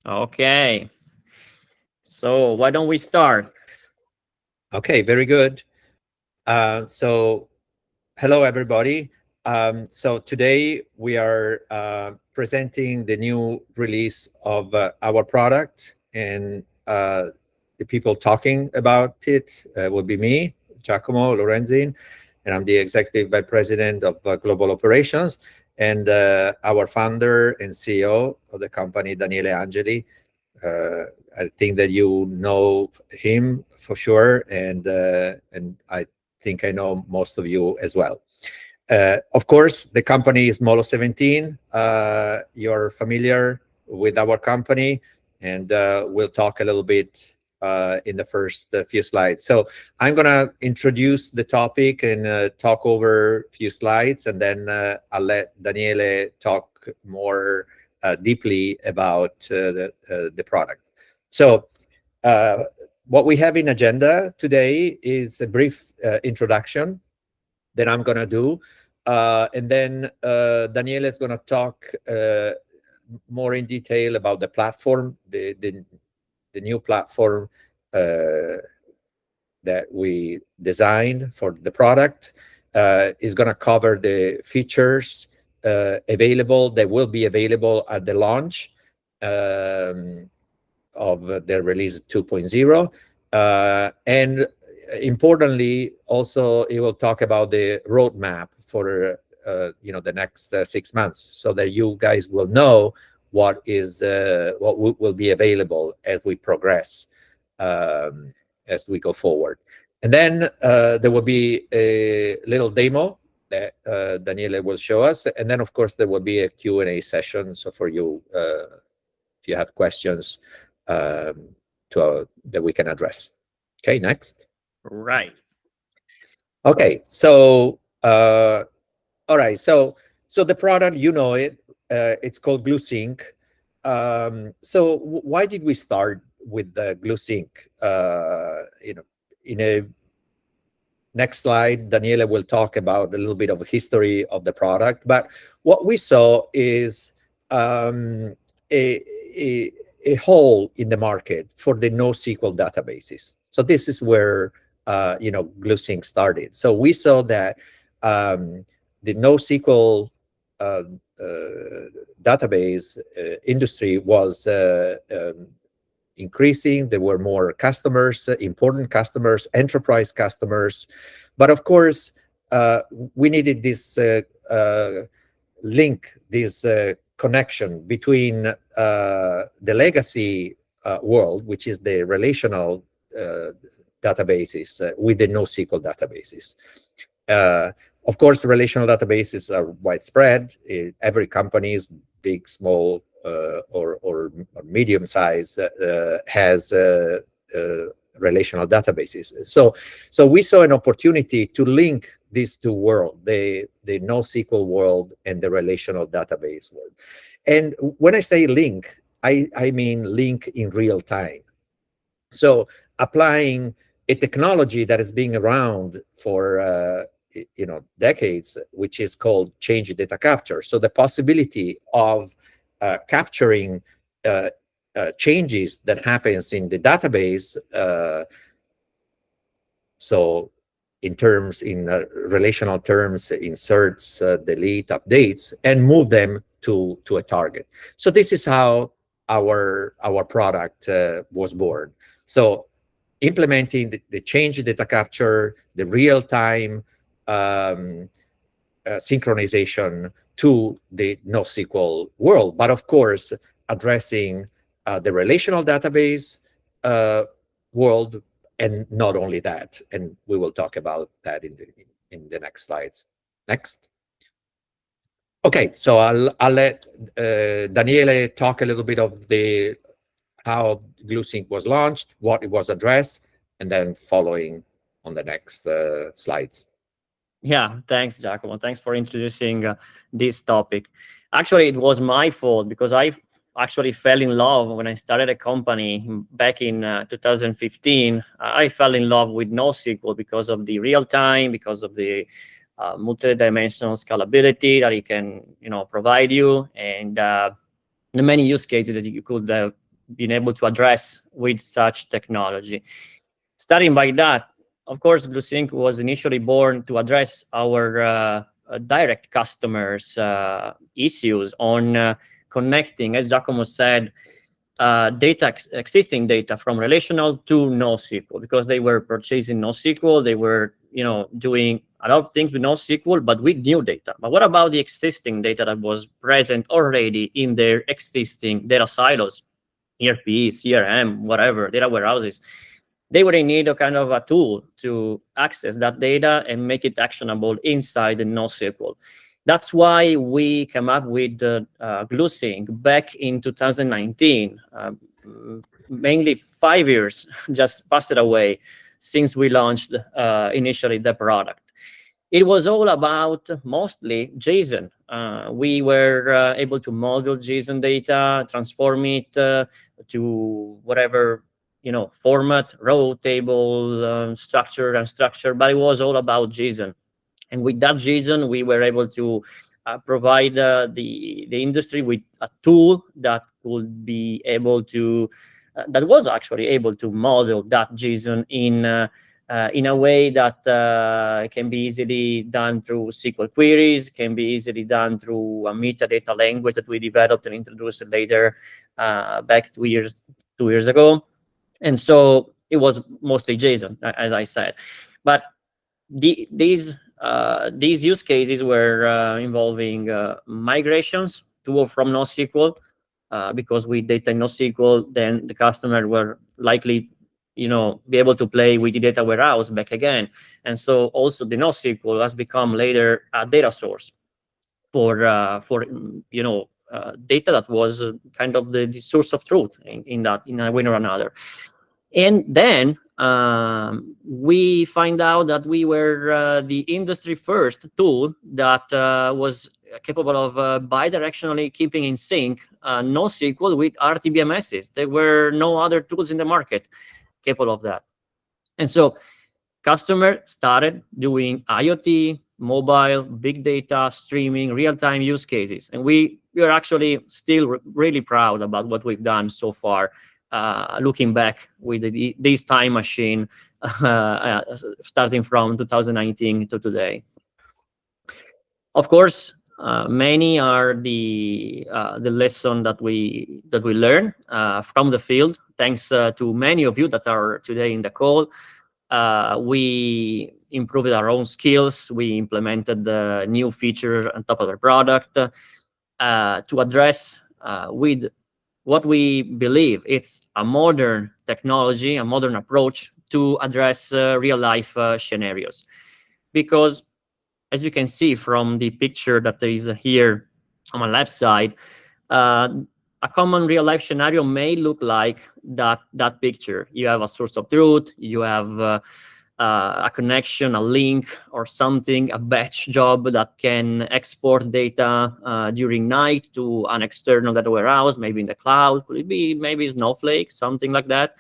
Okay. So why don't we start? Okay, very good. So, hello everybody. So today we are presenting the new release of our product, and the people talking about it will be me, Giacomo Lorenzin, and I'm the Executive Vice President of Global Operations, and our founder and CEO of the company, Daniele Angeli. Uh, I think that you know him for sure, and I think I know most of you as well. Of course, the company is Molo 17. You're familiar with our company, and we'll talk a little bit in the first few slides. So I'm going to introduce the topic and talk over a few slides, and then I'll let Daniele talk more deeply about the product. So uh, what we have in agenda today is a brief introduction that I'm going to do. And then Daniele is going to talk more in detail about the platform, the new platform that we designed for the product. Is going to cover the features available that will be available at the launch of the release 2.0. And importantly, also, it will talk about the roadmap for the next 6 months, so that you guys will know what will be available as we progress, as we go forward. And then there will be a little demo that Daniele will show us, and then of course there will be a Q&A session. So for you, if you have questions that we can address. Okay, next. Right. Okay, so all right, so the product, you know it, it's called Gluesync. So why did we start with the Gluesync? In a next slide, Daniele will talk about a little bit of history of the product. But what we saw is um, a, a, a hole in the market for the NoSQL databases. So this is where Gluesync started. So we saw that the NoSQL uh, database industry was increasing. There were more customers, important customers, enterprise customers. But of course, we needed this link, this connection between the legacy world, which is the relational databases, with the NoSQL databases. Of course, relational databases are widespread. Every company is big, small, or medium size has relational databases. So we saw an opportunity to link these two worlds, the NoSQL world and the relational database world. And when I say link, I mean link in real time. So applying a technology that has been around for decades, which is called change data capture. So the possibility of capturing changes that happens in the database. So in relational terms, inserts, delete, updates, and move them to a target. So this is how our product was born. So implementing the change data capture, the real-time synchronization to the NoSQL world, but of course addressing the relational database world, and not only that. And we will talk about that in the next slides. Next. Okay, so I'll let Daniele talk a little bit of how Gluesync was launched, what it was addressed, and then following on the next slides. Yeah, thanks, Giacomo. Thanks for introducing this topic. Actually, it was my fault because I actually fell in love when I started a company back in 2015. I fell in love with NoSQL because of the real time, because of the multi-dimensional scalability that it can, provide you, and the many use cases that you could been able to address with such technology. Starting by that, of course, Gluesync was initially born to address our direct customers' issues on connecting, as Giacomo said, existing data from relational to NoSQL, because they were purchasing NoSQL, they were doing a lot of things with NoSQL, but with new data. But what about the existing data that was present already in their existing data silos, ERP, CRM, whatever, data warehouses? They would need a kind of a tool to access that data and make it actionable inside the NoSQL. That's why we came up with Gluesync back in 2019. Mainly 5 years just passed away since we launched initially the product. It was all about mostly JSON. We were able to model JSON data, transform it to whatever format, row, table, structure, unstructured, but it was all about JSON. And with that JSON, we were able to provide the industry with a tool that would be able to, that was actually able to model that JSON in a way that can be easily done through SQL queries, can be easily done through a metadata language that we developed and introduced later back 2 years ago. And so it was mostly JSON, as I said. But these use cases were involving migrations to or from NoSQL, because with data in NoSQL, then the customer were likely be able to play with the data warehouse back again. And so also the NoSQL has become later a data source for data that was kind of the source of truth in a way or another. And then we find out that we were the industry first tool that was capable of bidirectionally keeping in sync NoSQL with RDBMSs. There were no other tools in the market capable of that. And so customers started doing IoT, mobile, big data, streaming, real-time use cases. And we are actually still really proud about what we've done so far, looking back with this time machine, starting from 2019 to today. Of course, many are the lesson that we learn from the field. Thanks to many of you that are today in the call. We improved our own skills. We implemented the new features on top of the product to address with what we believe it's a modern technology, a modern approach to address real-life scenarios. Because as you can see from the picture that is here on my left side, a common real-life scenario may look like that picture. You have a source of truth, you have a connection, a link, or something, a batch job that can export data during night to an external data warehouse, maybe in the cloud. Could it be maybe Snowflake, something like that?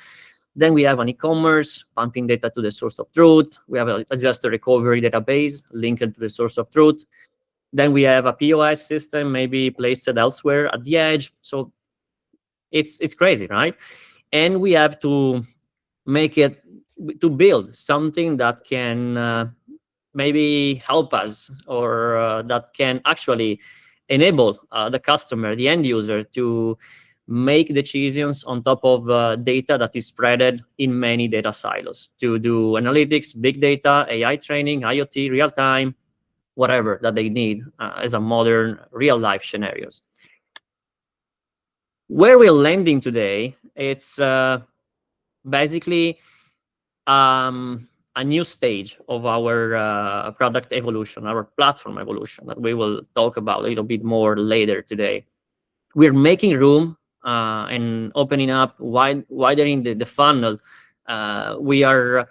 Then we have an e-commerce pumping data to the source of truth. We have a disaster recovery database linked to the source of truth. Then we have a POS system, maybe placed elsewhere at the edge. So it's crazy, right? And we have to make it, to build something that can maybe help us, or that can actually enable the customer, the end user, to make decisions on top of data that is spread in many data silos, to do analytics, big data, AI training, IoT, real time, whatever that they need as a modern real life scenarios. Where we're landing today, it's basically a new stage of our product evolution, our platform evolution, that we will talk about a little bit more later today. We're making room and opening up widening the funnel. We are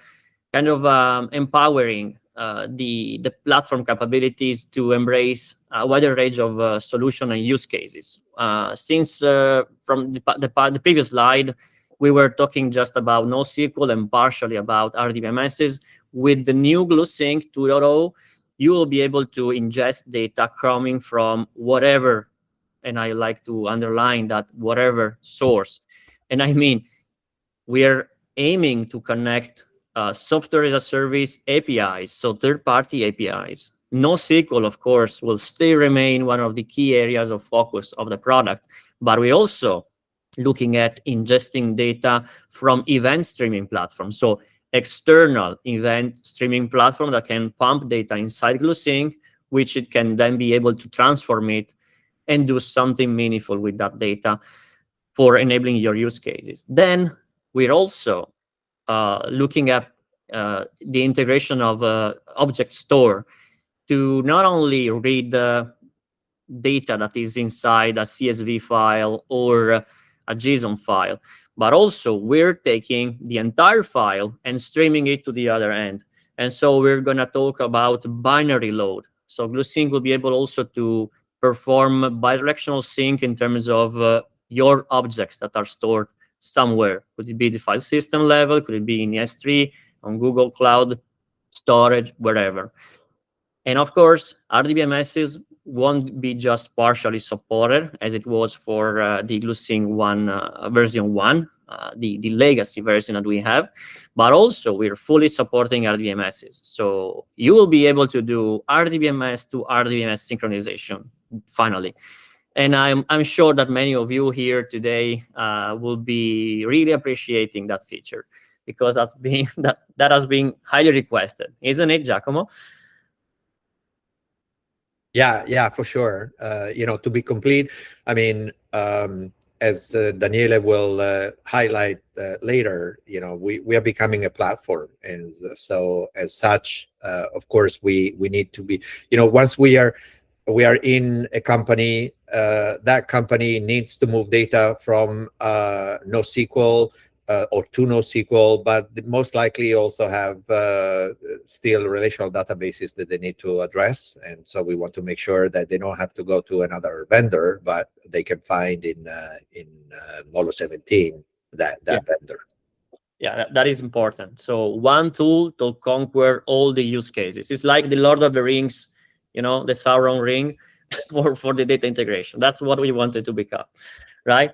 kind of empowering the platform capabilities to embrace a wider range of solution and use cases. Since from the previous slide, we were talking just about NoSQL and partially about RDBMSs. With the new Gluesync 2.0, you will be able to ingest data coming from whatever, and I like to underline that, whatever source. And I mean, we are aiming to connect software as a service APIs, so third-party APIs. NoSQL, of course, will still remain one of the key areas of focus of the product, but we also looking at ingesting data from event streaming platforms. So external event streaming platform that can pump data inside Gluesync, which it can then be able to transform it and do something meaningful with that data for enabling your use cases. Then we're also looking at the integration of object store to not only read data that is inside a CSV file or a JSON file, but also we're taking the entire file and streaming it to the other end. And so we're going to talk about binary load. So Gluesync will be able also to perform bidirectional sync in terms of your objects that are stored somewhere. Could it be the file system level? Could it be in S3, on Google Cloud, storage, wherever? And of course, RDBMSs won't be just partially supported as it was for the Gluesync 1 version 1, the legacy version that we have, but also we're fully supporting RDBMSs. So you will be able to do RDBMS to RDBMS synchronization finally. And I'm sure that many of you here today will be really appreciating that feature because that has been highly requested, isn't it, Giacomo? Yeah, for sure. To be complete, I mean, as Daniele will highlight later, we are becoming a platform, and so as such, of course, we need to be, once we are in a company, that company needs to move data from NoSQL or to NoSQL, but most likely also have still relational databases that they need to address. And so we want to make sure that they don't have to go to another vendor, but they can find in Molo 17 that vendor. Yeah, that is important. So one tool to conquer all the use cases. It's like the Lord of the Rings, the Sauron ring for the data integration. That's what we wanted to become, right?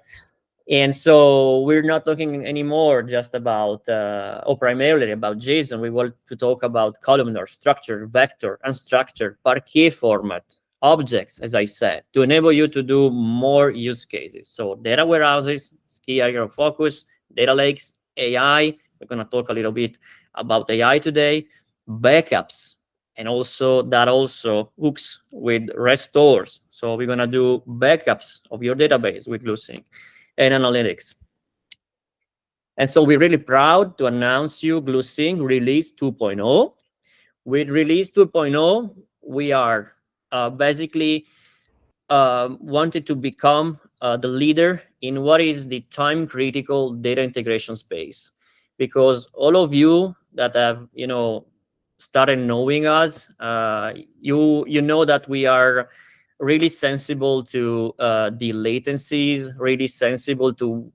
And so we're not talking anymore just about, or primarily about JSON. We want to talk about columnar, structure, vector, unstructured, Parquet format, objects, as I said, to enable you to do more use cases. So data warehouses, key area of focus, data lakes, AI. We're going to talk a little bit about AI today, backups, and also that also hooks with restores. So we're going to do backups of your database with Gluesync and analytics. And so we're really proud to announce you Gluesync release 2.0. With release 2.0, we are basically wanted to become the leader in what is the time-critical data integration space. Because all of you that have, started knowing us, you know that we are really sensible to the latencies, really sensible to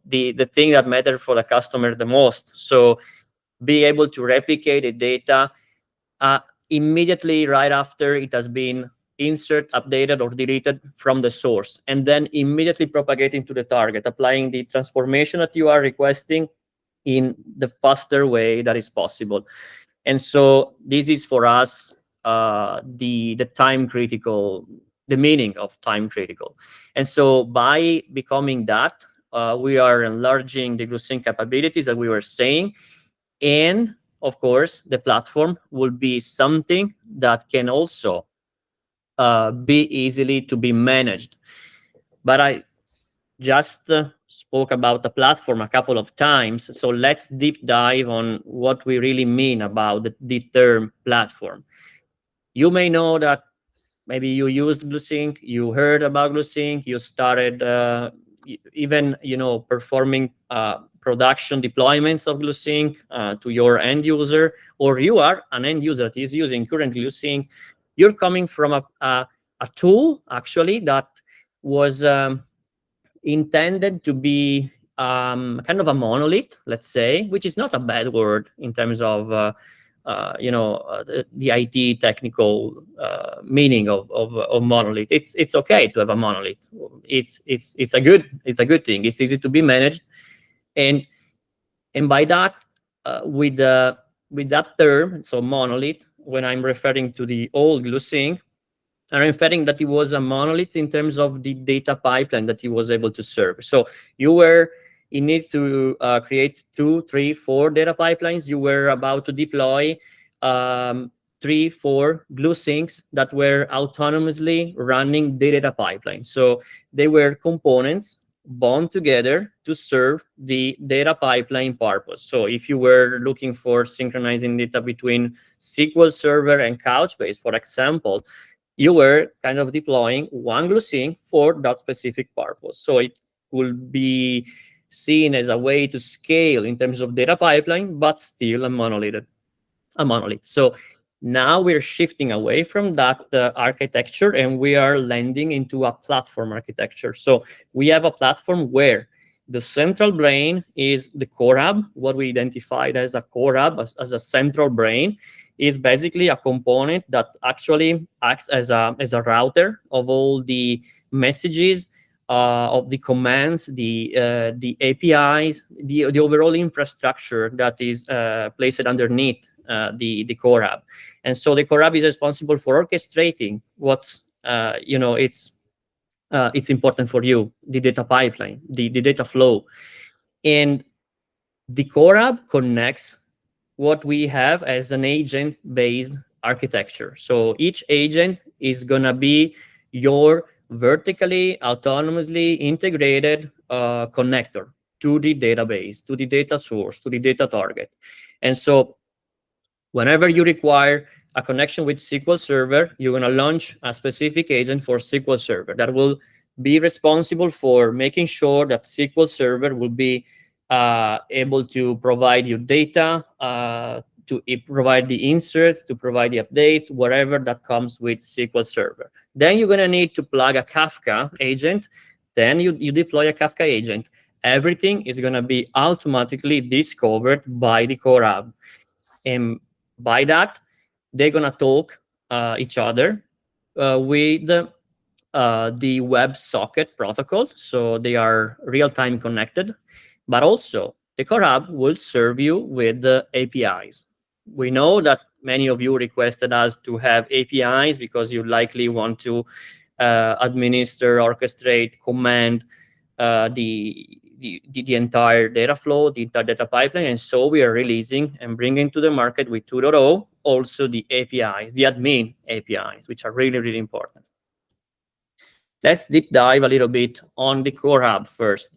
the thing that matters for the customer the most. So be able to replicate the data immediately right after it has been insert, updated, or deleted from the source, and then immediately propagating to the target, applying the transformation that you are requesting in the faster way that is possible. And so this is for us the time critical, the meaning of time critical. And so by becoming that, we are enlarging the Gluesync capabilities that we were saying. And of course, the platform will be something that can also be easily to be managed. But I just spoke about the platform a couple of times. So let's deep dive on what we really mean about the term platform. You may know that maybe you used Gluesync, you heard about Gluesync, you started even performing production deployments of Gluesync to your end user, or you are an end user that is using currently Gluesync. You're coming from a tool actually that was intended to be kind of a monolith, let's say, which is not a bad word in terms of the IT technical meaning of monolith. It's okay to have a monolith. It's a good thing. It's easy to be managed, and by that, with that term, so monolith, when I'm referring to the old Gluesync, I'm referring that it was a monolith in terms of the data pipeline that it was able to serve. So you need to create 2, 3, 4 data pipelines. You were about to deploy 3, 4 Gluesyncs that were autonomously running the data pipeline. So they were components bound together to serve the data pipeline purpose. So if you were looking for synchronizing data between SQL Server and Couchbase, for example, you were kind of deploying one Gluesync for that specific purpose. So it could be seen as a way to scale in terms of data pipeline, but still a monolith. So now we're shifting away from that architecture, and we are landing into a platform architecture. So we have a platform where the central brain is the core hub. What we identified as a core hub, as a central brain, is basically a component that actually acts as a router of all the messages, of the commands, the APIs, the overall infrastructure that is placed underneath the core hub. And so the core hub is responsible for orchestrating what's it's important for you, the data pipeline, the data flow. And the core hub connects what we have as an agent-based architecture. So each agent is going to be your vertically, autonomously integrated connector to the database, to the data source, to the data target. And so whenever you require a connection with SQL Server, you're going to launch a specific agent for SQL Server that will be responsible for making sure that SQL Server will be able to provide you data, to provide the inserts, to provide the updates, whatever that comes with SQL Server. Then you're going to need to plug a Kafka agent. Then you deploy a Kafka agent. Everything is going to be automatically discovered by the core hub. And by that, they're going to talk each other with the WebSocket protocol. So they are real-time connected. But also, the core hub will serve you with the APIs. We know that many of you requested us to have APIs because you likely want to administer, orchestrate, command the entire data flow, the entire data pipeline. And so we are releasing and bringing to the market with 2.0 also the APIs, the admin APIs, which are really, really important. Let's deep dive a little bit on the core hub first.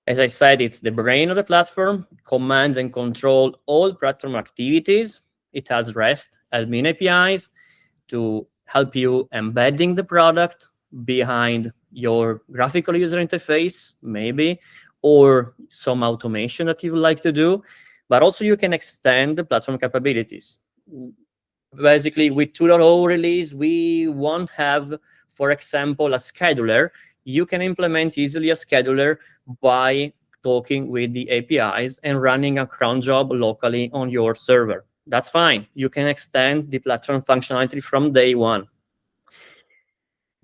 As I said, it's the brain of the platform, commands and control all platform activities. It has REST admin APIs to help you embedding the product behind your graphical user interface, maybe, or some automation that you would like to do. But also you can extend the platform capabilities. Basically, with 2.0 release, we won't have, for example, a scheduler. You can implement easily a scheduler by talking with the APIs and running a cron job locally on your server. That's fine. You can extend the platform functionality from day one.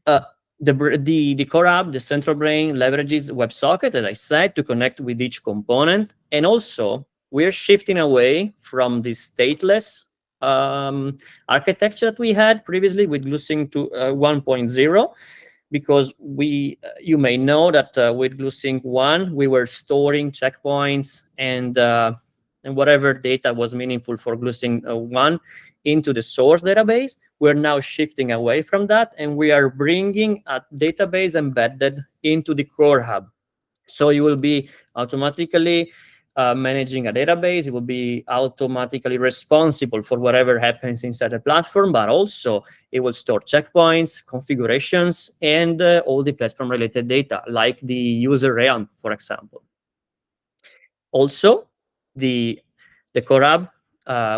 The core hub, the central brain, leverages WebSockets, as I said, to connect with each component. And also, we're shifting away from the stateless architecture that we had previously with Gluesync 1.0, because you may know that with Gluesync 1, we were storing checkpoints and whatever data was meaningful for Gluesync 1 into the source database. We're now shifting away from that, and we are bringing a database embedded into the core hub. So you will be automatically managing a database. It will be automatically responsible for whatever happens inside the platform, but also it will store checkpoints, configurations, and all the platform-related data, like the user realm, for example. Also, the core hub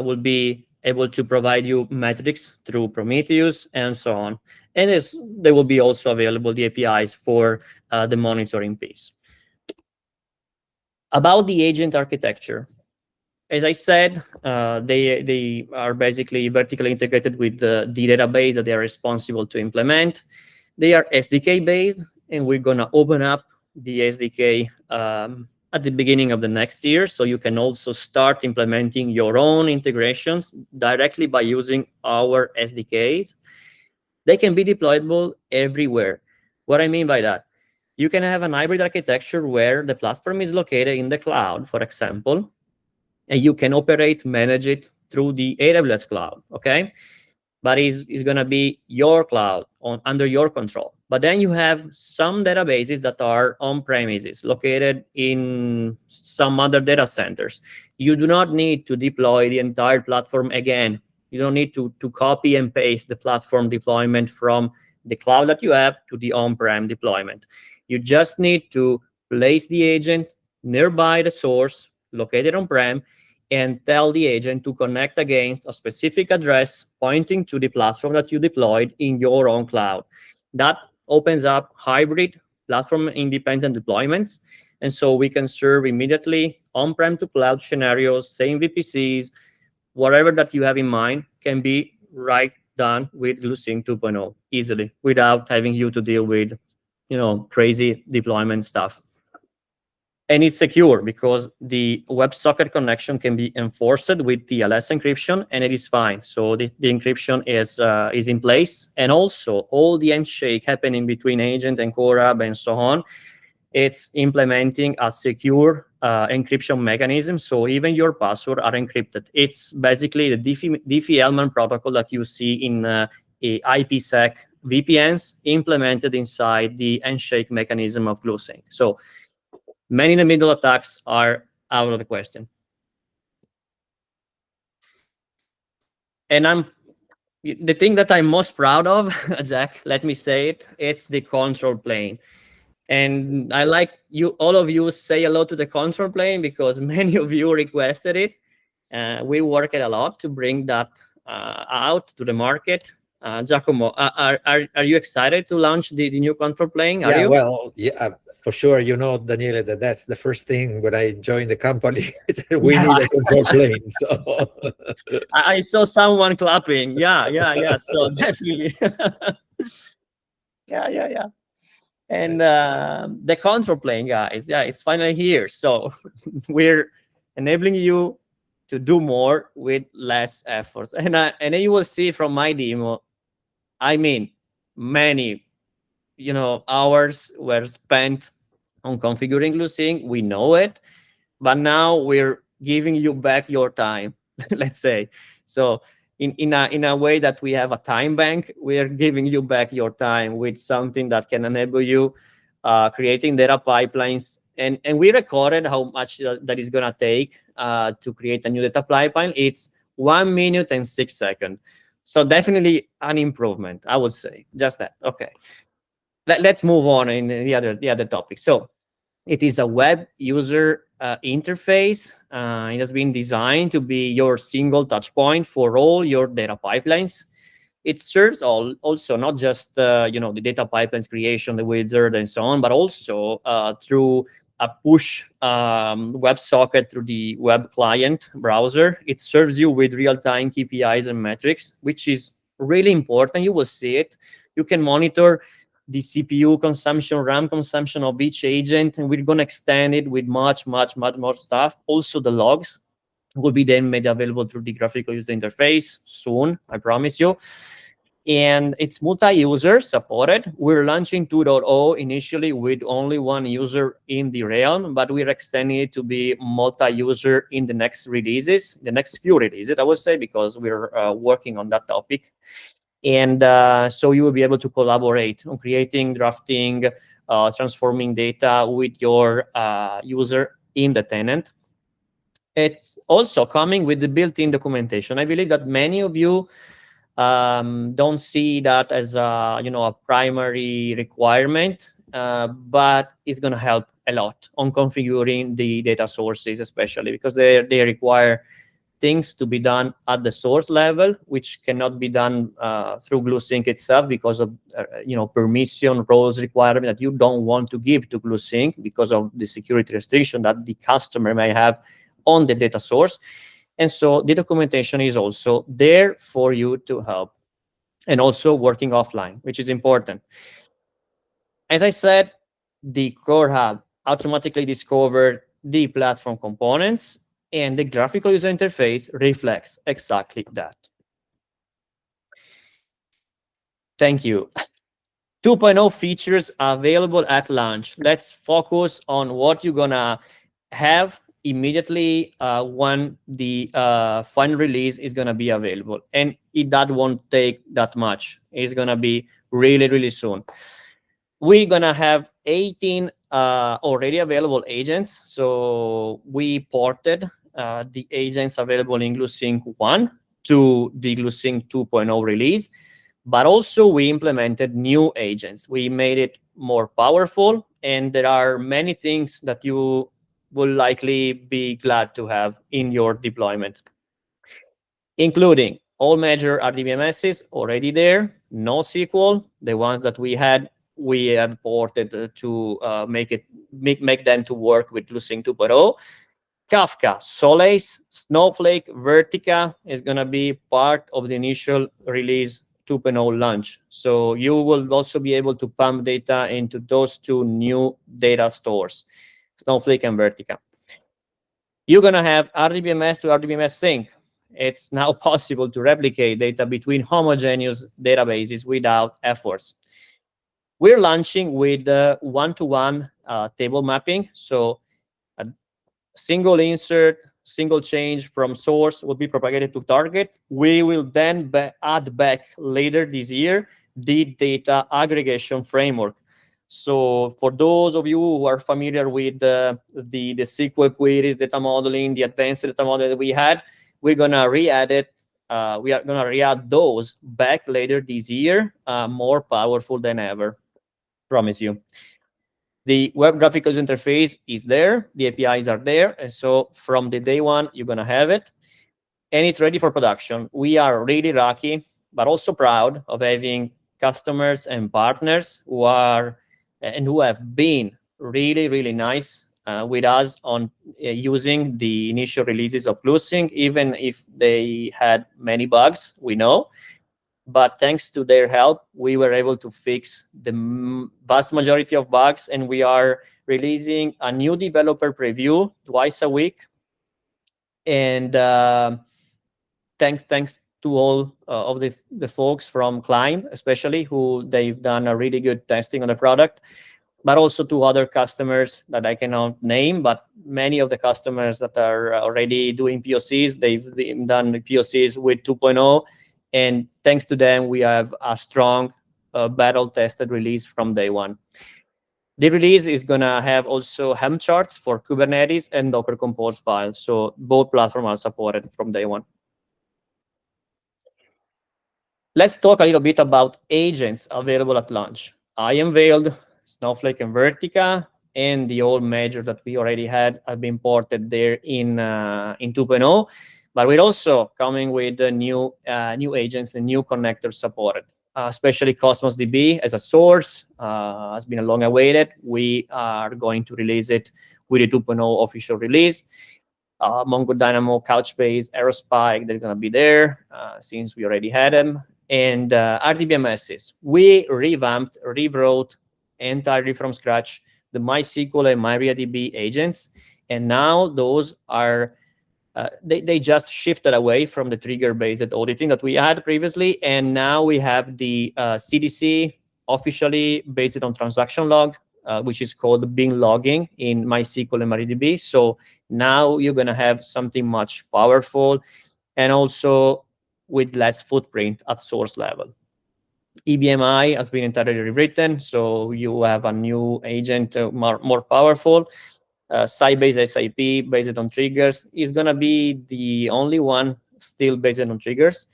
will be able to provide you metrics through Prometheus and so on. And there will be also available the APIs for the monitoring piece. About the agent architecture, as I said, they are basically vertically integrated with the database that they are responsible to implement. They are SDK based, and we're gonna open up the SDK at the beginning of the next year, so you can also start implementing your own integrations directly by using our SDKs. They can be deployable everywhere. What I mean by that, you can have an hybrid architecture where the platform is located in the cloud, for example, and you can operate, manage it through the AWS cloud, okay? But it's going to be your cloud under your control. But then you have some databases that are on premises, located in some other data centers. You do not need to deploy the entire platform again. You don't need to copy and paste the platform deployment from the cloud that you have to the on-prem deployment. You just need to place the agent nearby the source located on-prem and tell the agent to connect against a specific address pointing to the platform that you deployed in your own cloud. That opens up hybrid platform independent deployments. And so we can serve immediately on-prem to cloud scenarios, same VPCs, whatever that you have in mind can be right done with Gluesync 2.0 easily without having you to deal with, crazy deployment stuff. And it's secure because the WebSocket connection can be enforced with TLS encryption, and it is fine. So the encryption is in place, and also all the handshake happening between agent and core hub and so on, it's implementing a secure encryption mechanism. So even your password are encrypted. It's basically the Diffie-Hellman protocol that you see in IPsec VPNs implemented inside the handshake mechanism of Gluesync. So man-in-the-middle attacks are out of the question. And the thing that I'm most proud of, Jack, let me say it, it's the control plane. And I like all of you say hello to the control plane because many of you requested it. We worked a lot to bring that out to the market. Giacomo, are you excited to launch the new control plane? Are Yeah, you? well, yeah, for sure. Daniele, that's the first thing when I joined the company. We need a control plane. So I saw someone clapping. Yeah. So definitely. Yeah. And the control plane, guys, it's finally here. So we're enabling you to do more with less efforts. And then you will see from my demo, I mean, many, hours were spent on configuring Gluesync. We know it, but now we're giving you back your time, let's say. So in a way that we have a time bank, we're giving you back your time with something that can enable you creating data pipelines. And we recorded how much that is going to take to create a new data pipeline. It's 1 minute and 6 seconds. So definitely an improvement, I would say. Just that. Okay. Let's move on in the other topic. So it is a web user interface. It has been designed to be your single touch point for all your data pipelines. It serves also not just the data pipelines creation, the wizard, and so on, but also through a push WebSocket through the web client browser. It serves you with real-time KPIs and metrics, which is really important. You will see it. You can monitor the CPU consumption, RAM consumption of each agent, and we're going to extend it with much more stuff. Also, the logs will be then made available through the graphical user interface soon, I promise you. And it's multi-user supported. We're launching 2.0 initially with only one user in the realm, but we're extending it to be multi-user in the next releases, the next few releases, I would say, because we're working on that topic. And so you will be able to collaborate on creating, drafting, transforming data with your user in the tenant. It's also coming with the built-in documentation. I believe that many of you don't see that as a primary requirement, but it's going to help a lot on configuring the data sources, especially because they require things to be done at the source level, which cannot be done through Gluesync itself because of permission roles requirement that you don't want to give to Gluesync because of the security restriction that the customer may have on the data source. And so the documentation is also there for you to help, and also working offline, which is important. As I said, the Core Hub automatically discovered the platform components, and the graphical user interface reflects exactly that. Thank you. 2.0 features available at launch. Let's focus on what you're gonna have immediately when the final release is gonna be available, and that won't take that much. It's gonna be really, really soon. We're gonna have 18 already available agents. So we ported the agents available in Gluesync 1 to the Gluesync 2.0 release, but also we implemented new agents. We made it more powerful, and there are many things that you will likely be glad to have in your deployment, including all major RDBMSs already there, NoSQL, the ones that we have ported to make them to work with Gluesync 2.0. Kafka, Solace, Snowflake, Vertica is going to be part of the initial release 2.0 launch. So you will also be able to pump data into those two new data stores, Snowflake and Vertica. You're going to have RDBMS to RDBMS sync. It's now possible to replicate data between homogeneous databases without efforts. We're launching with one-to-one table mapping. So a single insert, single change from source will be propagated to target. We will then add back later this year the data aggregation framework. So for those of you who are familiar with the SQL queries, data modeling, the advanced data model that we had, we're gonna re-add it. We are gonna re-add those back later this year, more powerful than ever. Promise you. The web graphical interface is there, the APIs are there, and so from the day one, you're gonna have it, and it's ready for production. We are really lucky, but also proud of having customers and partners who have been really, really nice with us on using the initial releases of Gluesync, even if they had many bugs, we know. But thanks to their help, we were able to fix the vast majority of bugs, and we are releasing a new developer preview twice a week. And thanks to all of the folks from Climb, especially, who they've done a really good testing on the product, but also to other customers that I cannot name, but many of the customers that are already doing POCs, they've done POCs with 2.0, and thanks to them, we have a strong battle-tested release from day one. The release is gonna have also Helm charts for Kubernetes and Docker Compose files, so both platforms are supported from day one. Let's talk a little bit about agents available at launch. I unveiled Snowflake and Vertica, and the old majors that we already had have been ported there in 2.0. But we're also coming with new agents and new connectors supported, especially Cosmos DB as a source has been long awaited. We are going to release it with a 2.0 official release. MongoDynamo, Couchbase, Aerospike, they're going to be there since we already had them. And RDBMSs, we revamped, rewrote entirely from scratch the MySQL and MariaDB agents, and now those are they just shifted away from the trigger-based auditing that we had previously, and now we have the CDC officially based on transaction log, which is called bin logging in MySQL and MariaDB. So now you're going to have something much powerful, and also with less footprint at source level. EBMI has been entirely rewritten, so you have a new agent, more powerful. Site-based SIP based on triggers is going to be the only one still based on triggers,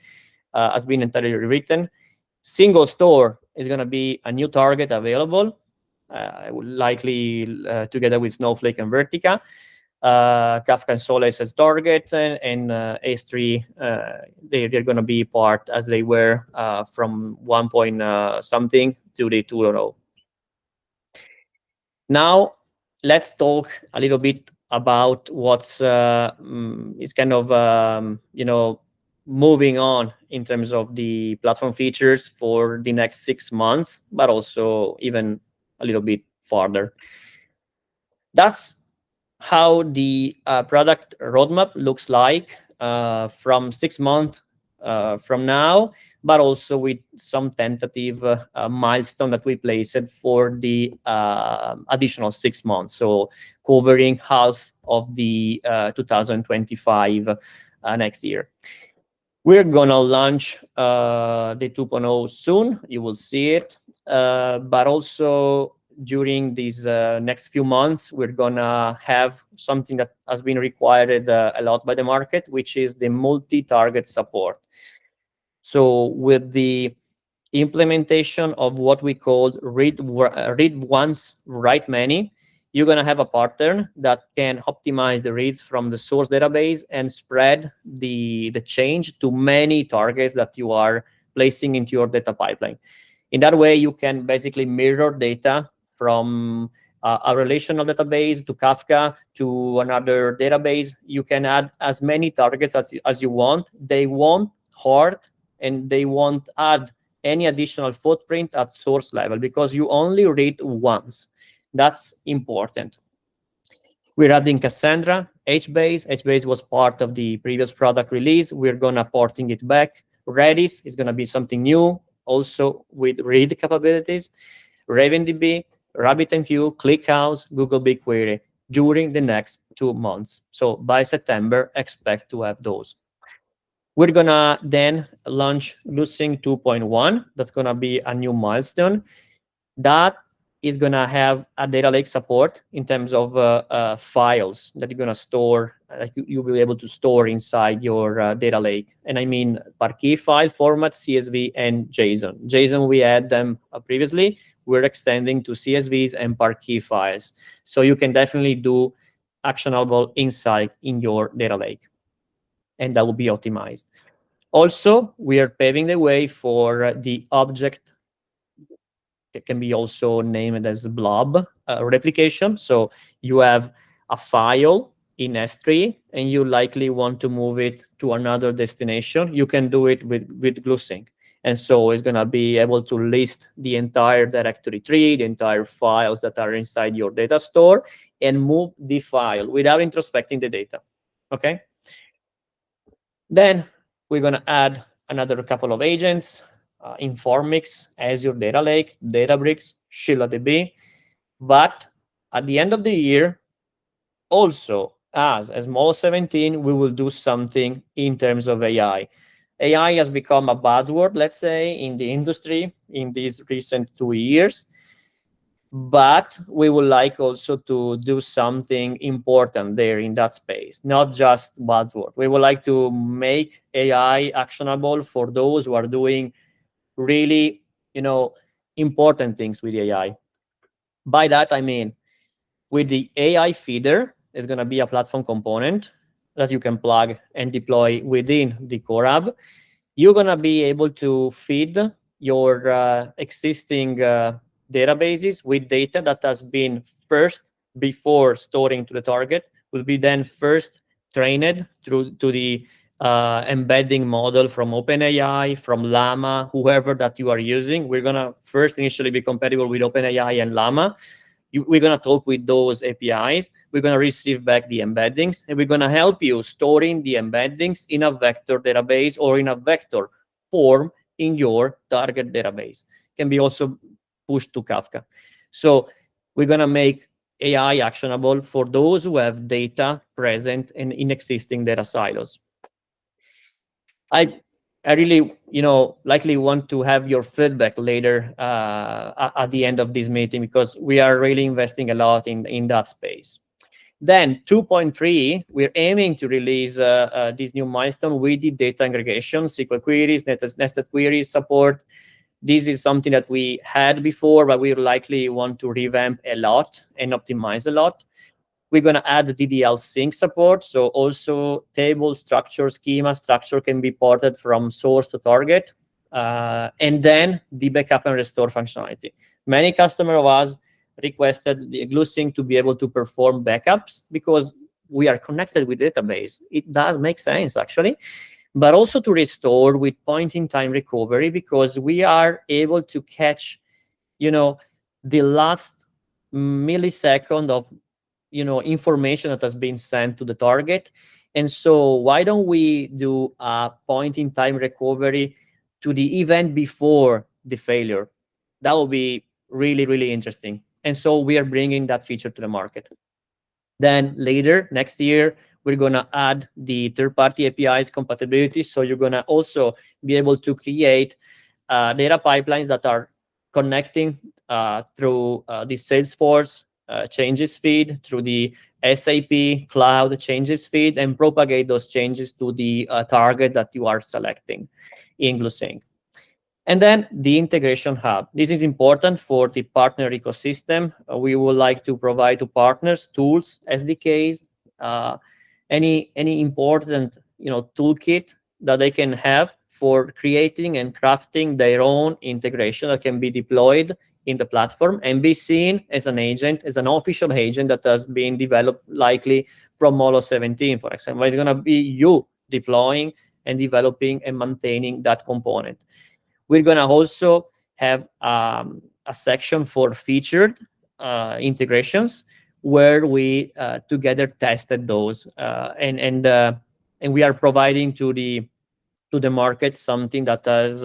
has been entirely rewritten. Single store is going to be a new target available, likely together with Snowflake and Vertica. Kafka and Solace as targets, and S3, they're going to be part as they were from 1 point something to the 2.0. Now, let's talk a little bit about what's is kind of moving on in terms of the platform features for the next 6 months, but also even a little bit farther. That's how the product roadmap looks like from 6 months from now, but also with some tentative milestone that we placed for the additional 6 months. So covering half of the 2025 next year. We're gonna launch the 2.0 soon. You will see it, but also during these next few months, we're gonna have something that has been required a lot by the market, which is the multi-target support. So with the implementation of what we call read once, write many, you're going to have a pattern that can optimize the reads from the source database and spread the change to many targets that you are placing into your data pipeline. In that way, you can basically mirror data from a relational database to Kafka to another database. You can add as many targets as you want. They won't hoard and they won't add any additional footprint at source level because you only read once. That's important. We're adding Cassandra, HBase. HBase was part of the previous product release. We're gonna porting it back. Redis is gonna be something new, also with read capabilities. RavenDB, RabbitMQ, ClickHouse, Google BigQuery during the next 2 months. So by September, expect to have those. We're gonna then launch Gluesync 2.1. That's gonna be a new milestone. That is gonna have a data lake support in terms of files that you're gonna store, you'll be able to store inside your data lake. And I mean Parquet file format, CSV, and JSON. JSON, we had them previously. We're extending to CSVs and Parquet files. So you can definitely do actionable insight in your data lake. And that will be optimized. Also, we are paving the way for the object. It can be also named as blob replication. So you have a file in S3 and you likely want to move it to another destination. You can do it with Gluesync. And so it's going to be able to list the entire directory tree, the entire files that are inside your data store, and move the file without introspecting the data. Okay? Then we're going to add another couple of agents, Informix, Azure Data Lake, Databricks, ShillaDB. But at the end of the year, also as small 17, we will do something in terms of AI. AI has become a buzzword, let's say, in the industry in these recent 2 years. But we would like also to do something important there in that space, not just buzzword. We would like to make AI actionable for those who are doing really, important things with AI. By that, I mean, with the AI feeder, there's going to be a platform component that you can plug and deploy within the core hub. You're going to be able to feed your existing databases with data that has been first, before storing to the target, will be then first trained to the embedding model from OpenAI, from Llama, whoever that you are using. We're going to first initially be compatible with OpenAI and Llama. We're going to talk with those APIs. We're going to receive back the embeddings, and we're going to help you storing the embeddings in a vector database or in a vector form in your target database. Can be also pushed to Kafka. So we're going to make AI actionable for those who have data present in existing data silos. I really, likely want to have your feedback later at the end of this meeting, because we are really investing a lot in that space. Then 2.3, we're aiming to release this new milestone with the data aggregation, SQL queries, nested queries support. This is something that we had before, but we likely want to revamp a lot and optimize a lot. We're going to add DDL sync support. So also table structure, schema structure can be ported from source to target. And then the backup and restore functionality. Many customers of us requested the Gluesync to be able to perform backups, because we are connected with database, it does make sense actually. But also to restore with point-in-time recovery, because we are able to catch, the last millisecond of, information that has been sent to the target. And so why don't we do a point-in-time recovery to the event before the failure? That will be really, really interesting. And so we are bringing that feature to the market. Then later, next year, we're going to add the third-party APIs compatibility. So you're going to also be able to create data pipelines that are connecting through the Salesforce changes feed, through the SAP Cloud changes feed, and propagate those changes to the target that you are selecting in Gluesync. And then the integration hub. This is important for the partner ecosystem. We would like to provide to partners tools, SDKs, any important toolkit that they can have for creating and crafting their own integration that can be deployed in the platform and be seen as an agent, as an official agent that has been developed likely from Molo 17, for example. It's going to be you deploying and developing and maintaining that component. We're going to also have a section for featured integrations where we together tested those, and we are providing to the market something that has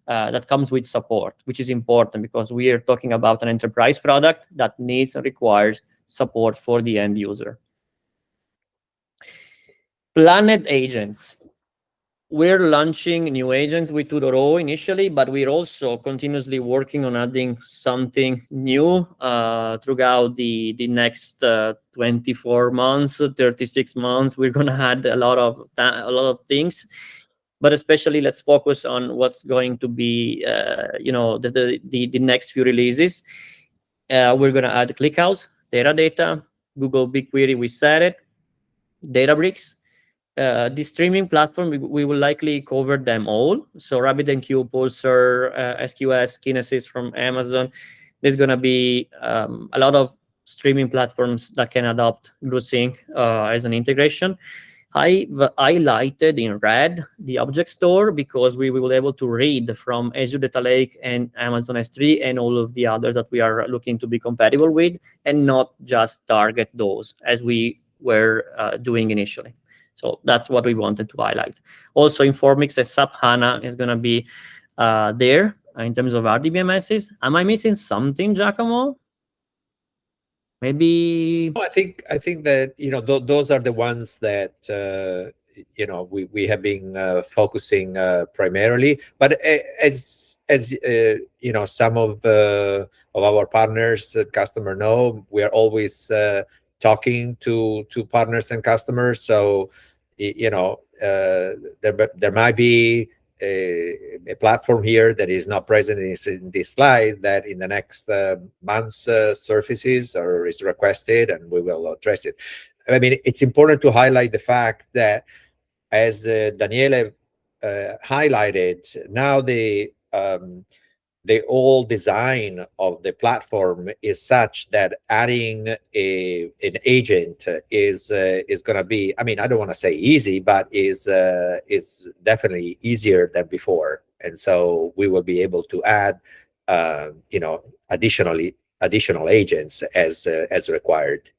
that comes with support, which is important because we are talking about an enterprise product that needs and requires support for the end user. Planet agents. We're launching new agents with 2.0 initially, but we're also continuously working on adding something new throughout the next 24 months, 36 months. We're going to add a lot of things, but especially let's focus on what's going to be the next few releases. We're going to add ClickHouse, Teradata, Google BigQuery, we said it, Databricks. The streaming platform, we will likely cover them all. So RabbitMQ, Pulsar, SQS, Kinesis from Amazon. There's going to be a lot of streaming platforms that can adopt Gluesync as an integration. I've highlighted in red the object store because we will be able to read from Azure Data Lake and Amazon S3 and all of the others that we are looking to be compatible with, and not just target those as we were doing initially. So that's what we wanted to highlight. Also, Informix as SAP HANA is going to be there in terms of RDBMSs. Am I missing something, Giacomo? Maybe. I think that those are the ones that we have been focusing primarily. But as some of our partners, customer know, we are always talking to partners and customers. So there might be a platform here that is not present in this slide that in the next months surfaces or is requested, and we will address it. I mean, it's important to highlight the fact that, as Daniele highlighted, now the whole design of the platform is such that adding an agent is going to be, I mean, I don't want to say easy, but is definitely easier than before. And so we will be able to add additional agents as required.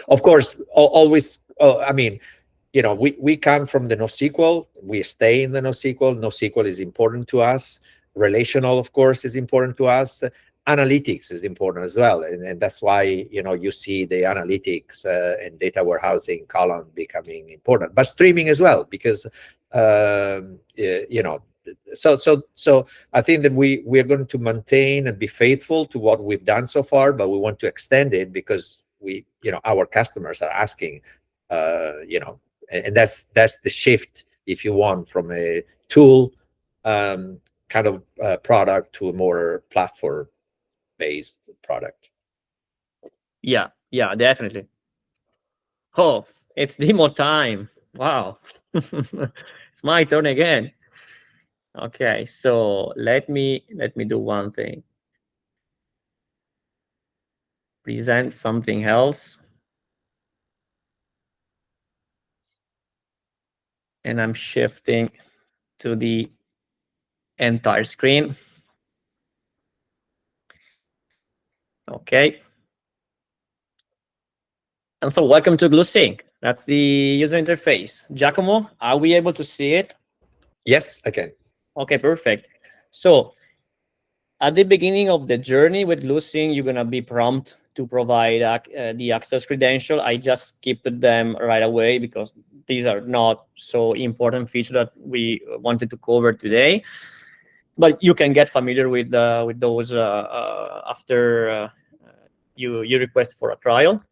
Of course, always, I mean, we come from the NoSQL. We stay in the NoSQL. NoSQL is important to us. Relational, of course, is important to us. Analytics is important as well, and that's why you see the analytics and data warehousing column becoming important, but streaming as well, because so I think that we are going to maintain and be faithful to what we've done so far, but we want to extend it because our customers are asking, and that's the shift, if you want, from a tool kind of product to a more platform-based product. Yeah, definitely. Oh, it's demo time. Wow. It's my turn again. Okay, so let me do one thing. Present something else. and I'm shifting to the entire screen. Okay. And so welcome to Gluesync. That's the user interface. Giacomo, are we able to see it? Yes, I can. Okay, perfect. So at the beginning of the journey with Gluesync, you're gonna be prompted to provide the access credential. I just skipped them right away because these are not so important features that we wanted to cover today. But you can get familiar with those after you request for a trial.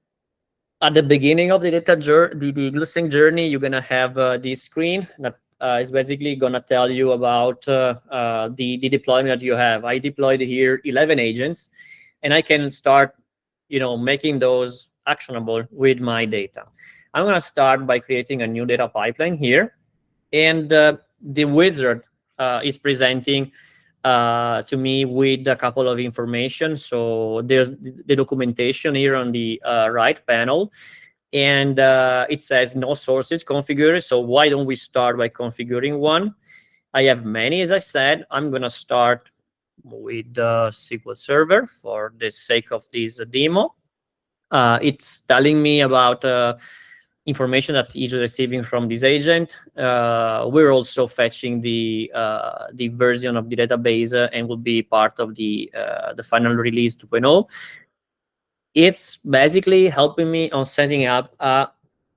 At the beginning of the the Gluesync journey, you're gonna have this screen that is basically gonna tell you about the deployment that you have. I deployed here 11 agents, and I can start, making those actionable with my data. I'm gonna start by creating a new data pipeline here, and the wizard is presenting to me with a couple of information. So there's the documentation here on the right panel, and it says no sources configured. So why don't we start by configuring one? I have many, as I said. I'm going to start with SQL Server for the sake of this demo. It's telling me about information that is receiving from this agent. We're also fetching the version of the database and will be part of the final release 2.0. It's basically helping me on setting up a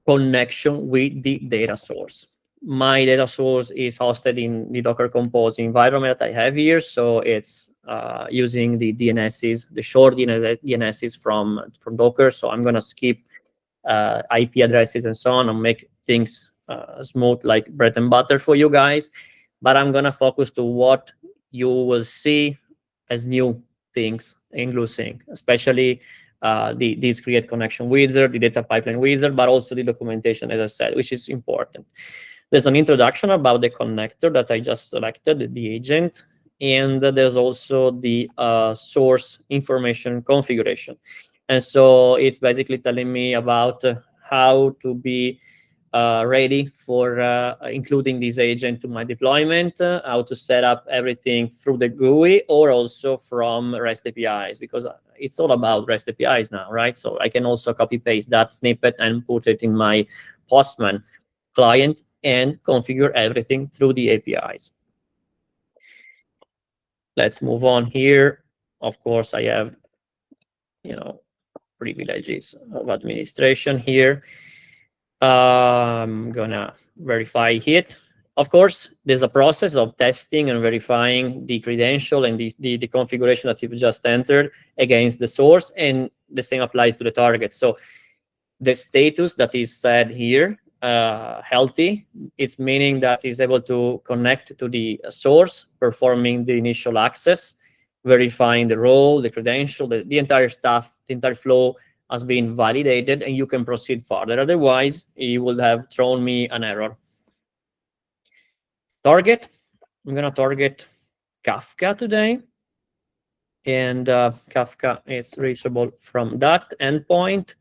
connection with the data source. My data source is hosted in the Docker Compose environment that I have here, so it's using the DNSs, the short DNSs from Docker. So I'm going to skip IP addresses and so on and make things smooth like bread and butter for you guys. But I'm going to focus to what you will see as new things in Gluesync, especially this create connection wizard, the data pipeline wizard, but also the documentation, as I said, which is important. There's an introduction about the connector that I just selected, the agent, and there's also the source information configuration. And so it's basically telling me about how to be ready for including this agent to my deployment, how to set up everything through the GUI or also from REST APIs, because it's all about REST APIs now, right? So I can also copy paste that snippet and put it in my Postman client and configure everything through the APIs. Let's move on here. Of course, I have, privileges of administration here. I'm gonna verify it. Of course, there's a process of testing and verifying the credential and the configuration that you've just entered against the source, and the same applies to the target. So the status that is said here, healthy, it's meaning that it's able to connect to the source, performing the initial access, verifying the role, the credential, the entire stuff, the entire flow has been validated, and you can proceed further. Otherwise, it will have thrown me an error. Target, I'm going to target Kafka today. And Kafka is reachable from that endpoint.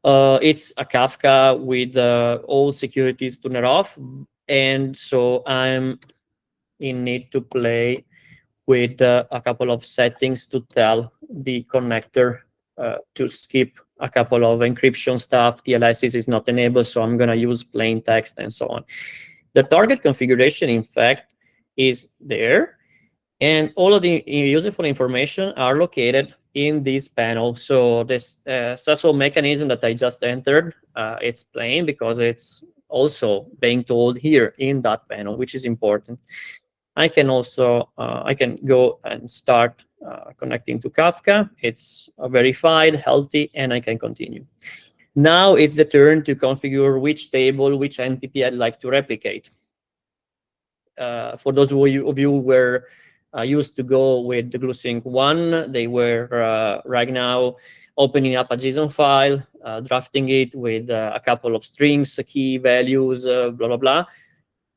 It's a Kafka with all securities turned off. And so I'm in need to play with a couple of settings to tell the connector to skip a couple of encryption stuff. TLS is not enabled, so I'm going to use plain text and so on. The target configuration, in fact, is there. And all of the useful information are located in this panel. So this SSO mechanism that I just entered, it's plain because it's also being told here in that panel, which is important. I can also, I can go and start connecting to Kafka. It's verified, healthy, and I can continue. Now it's the turn to configure which table, which entity I'd like to replicate. For those of you who were used to go with the Gluesync 1, they were right now opening up a JSON file, drafting it with a couple of strings, key values, blah, blah, blah.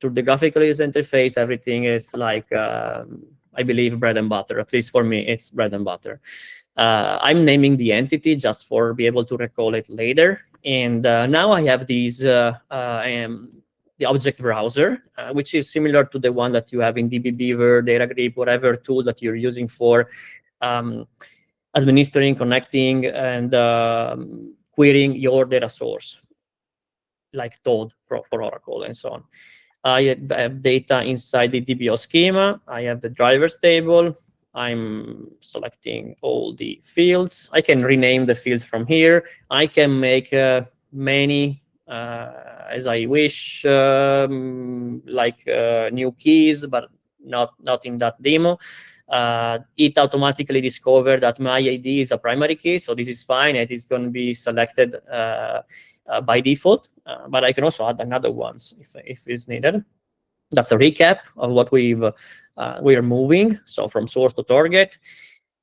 Through the graphical user interface, everything is like, I believe, bread and butter. At least for me, it's bread and butter. I'm naming the entity just for be able to recall it later. And now I have these the object browser, which is similar to the one that you have in dbbeaver, datagrip, whatever tool that you're using for administering, connecting, and querying your data source, like Toad for Oracle and so on. I have data inside the DBO schema. I have the drivers table. I'm selecting all the fields. I can rename the fields from here. I can make many as I wish, like new keys, but not in that demo. It automatically discovered that my ID is a primary key, so this is fine. It is going to be selected by default, but I can also add another ones if it's needed. That's a recap of what we are moving. So from source to target,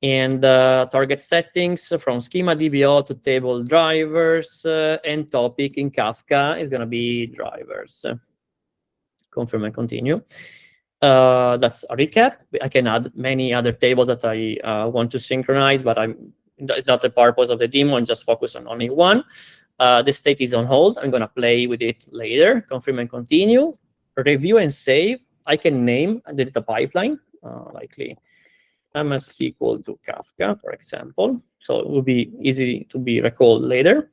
and target settings from schema DBO to table drivers, and topic in Kafka is going to be drivers. Confirm and continue. That's a recap. I can add many other tables that I want to synchronize, but it's not the purpose of the demo. I'm just focused on only one. The state is on hold. I'm going to play with it later. Confirm and continue. Review and save. I can name the data pipeline, likely MS equal to Kafka, for example. So it will be easy to be recalled later.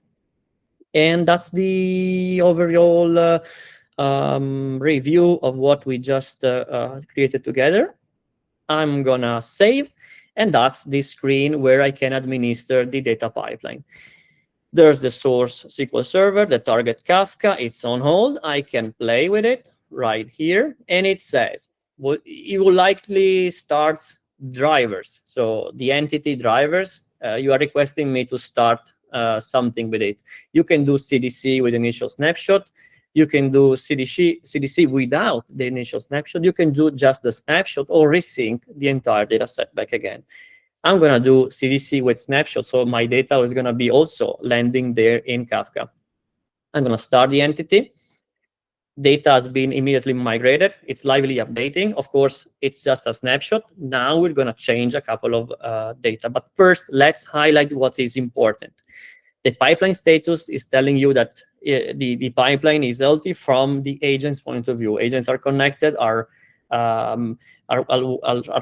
And that's the overall review of what we just created together. I'm gonna save, and that's the screen where I can administer the data pipeline. There's the source SQL Server, the target Kafka, it's on hold. I can play with it right here, and it says, well, it will likely start drivers. So the entity drivers, you are requesting me to start something with it. You can do CDC with initial snapshot. You can do CDC without the initial snapshot. You can do just the snapshot or resync the entire data set back again. I'm going to do CDC with snapshot, so my data is going to be also landing there in Kafka. I'm going to start the entity. Data has been immediately migrated. It's lively updating. Of course, it's just a snapshot. Now we're going to change a couple of data. But first, let's highlight what is important. The pipeline status is telling you that the pipeline is healthy from the agent's point of view. Agents are connected, are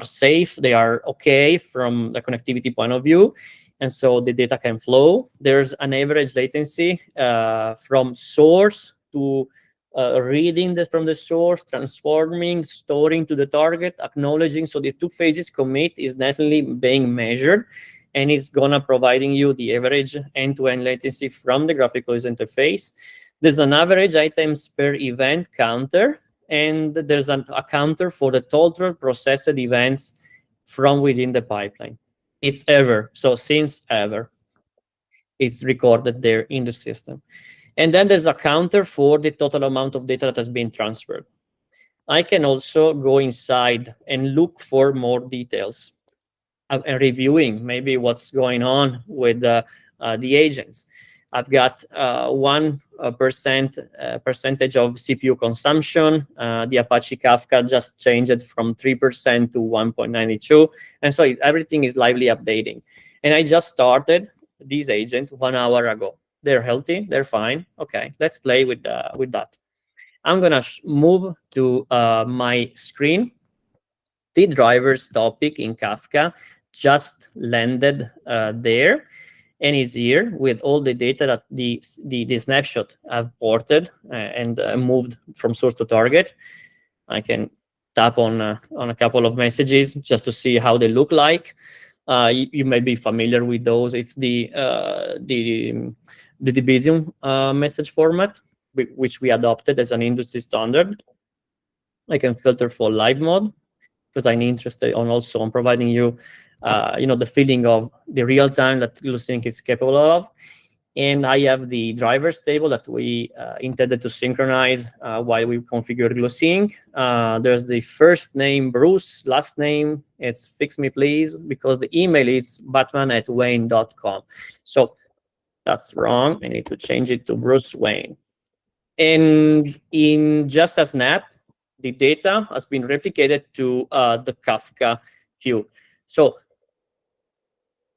safe, they are okay from the connectivity point of view, and so the data can flow. There's an average latency from source to reading from the source, transforming, storing to the target, acknowledging. So the two phases commit is definitely being measured, and it's gonna providing you the average end-to-end latency from the graphical user interface. There's an average items per event counter, and there's a counter for the total processed events from within the pipeline. It's ever, so since ever, it's recorded there in the system. And then there's a counter for the total amount of data that has been transferred. I can also go inside and look for more details and reviewing maybe what's going on with the agents. I've got 1% percentage of CPU consumption. The Apache Kafka just changed from 3% to 1.92. And so everything is lively updating. And I just started these agents 1 hour ago. They're healthy, they're fine. Okay, let's play with that. I'm gonna move to my screen. The drivers topic in Kafka just landed there, and is here with all the data that the snapshot have ported and moved from source to target. I can tap on a couple of messages just to see how they look like. You may be familiar with those. It's the Debezium message format, which we adopted as an industry standard. I can filter for live mode because I'm interested also on providing you, the feeling of the real time that Gluesync is capable of. And I have the drivers table that we intended to synchronize while we configure Gluesync. There's the first name, Bruce, last name, it's fix me please, because the email is batman@wayne.com. So that's wrong. I need to change it to Bruce Wayne. And in just a snap, the data has been replicated to the Kafka queue. So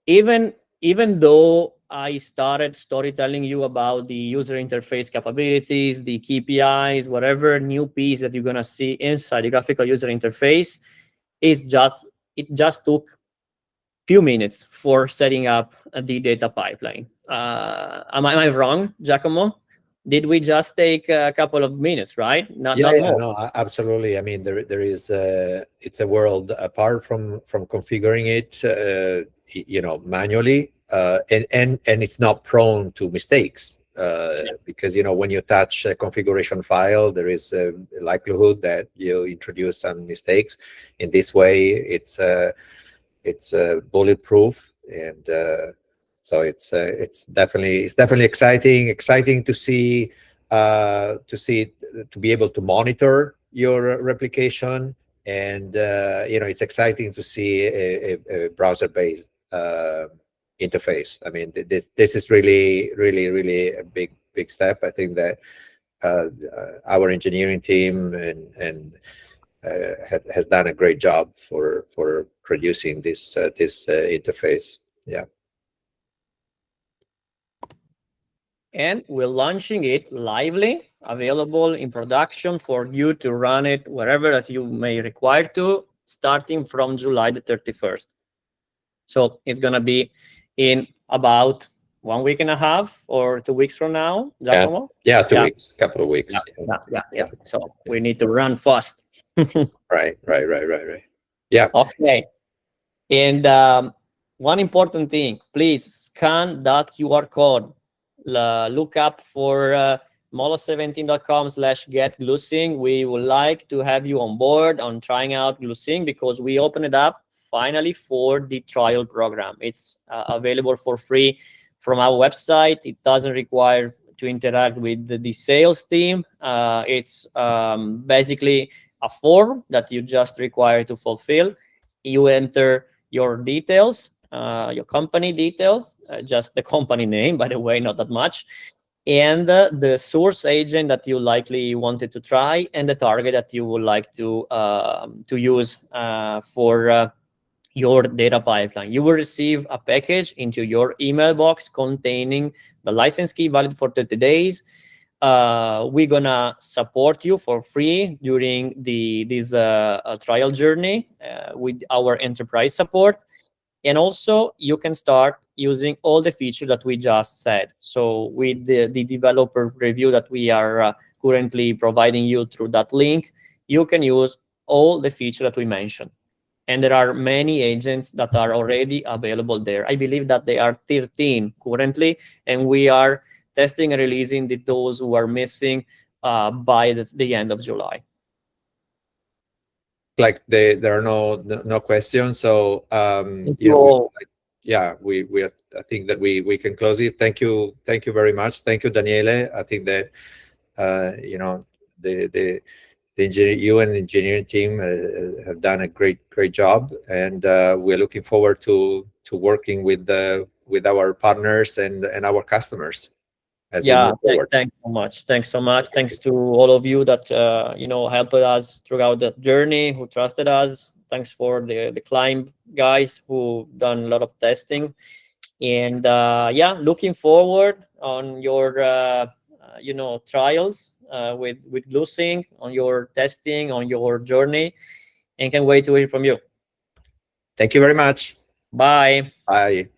even though I started storytelling you about the user interface capabilities, the KPIs, whatever new piece that you're gonna see inside the graphical user interface, is just it just took few minutes for setting up the data pipeline. Am I wrong, Giacomo? Did we just take a couple of minutes, right? Not Yeah, not yeah, more. no, absolutely. I mean, there is it's a world apart from configuring it, manually, and it's not prone to mistakes, because when you touch a configuration file, there is a likelihood that you introduce some mistakes. In this way, it's bulletproof, and so it's definitely exciting to see, to be able to monitor your replication, and it's exciting to see a browser-based interface. I mean, this is really a big step. I think that our engineering team and has done a great job for producing this interface. Yeah. And we're launching it lively, available in production for you to run it wherever that you may require to, starting from July the 31st. So it's gonna be in about 1 week and a half or 2 weeks from now, Giacomo. Yeah, 2 weeks, couple of Yeah, weeks. yeah. So we need to run fast. Right. Yeah. Okay. And one important thing, please scan that QR code. Look up for molo17.com/get Gluesync. We would like to have you on board on trying out Gluesync because we opened it up finally for the trial program. It's available for free from our website. It doesn't require to interact with the sales team. It's basically a form that you just require to fulfill. You enter your details, your company details, just the company name, by the way, not that much, and the source agent that you likely wanted to try, and the target that you would like to use for your data pipeline. You will receive a package into your email box containing the license key valid for 30 days. We're gonna support you for free during this trial journey with our enterprise support, and also you can start using all the features that we just said. So with the developer review that we are currently providing you through that link, you can use all the features that we mentioned. And there are many agents that are already available there. I believe that they are 13 currently, and we are testing and releasing those who are missing by the end of July. Like there are no questions. So yeah, we I think that we can close it. Thank you very much. Thank you, Daniele. I think that the you and the engineering team have done a great job, and we're looking forward to working with our partners and our customers as we move forward. Thanks so much. Thanks to all of you that helped us throughout the journey, who trusted us. Thanks for the climb guys who've done a lot of testing, and looking forward on your trials with Gluesync, on your testing, on your journey, and can wait to hear from you. Thank you very much. Bye. Bye.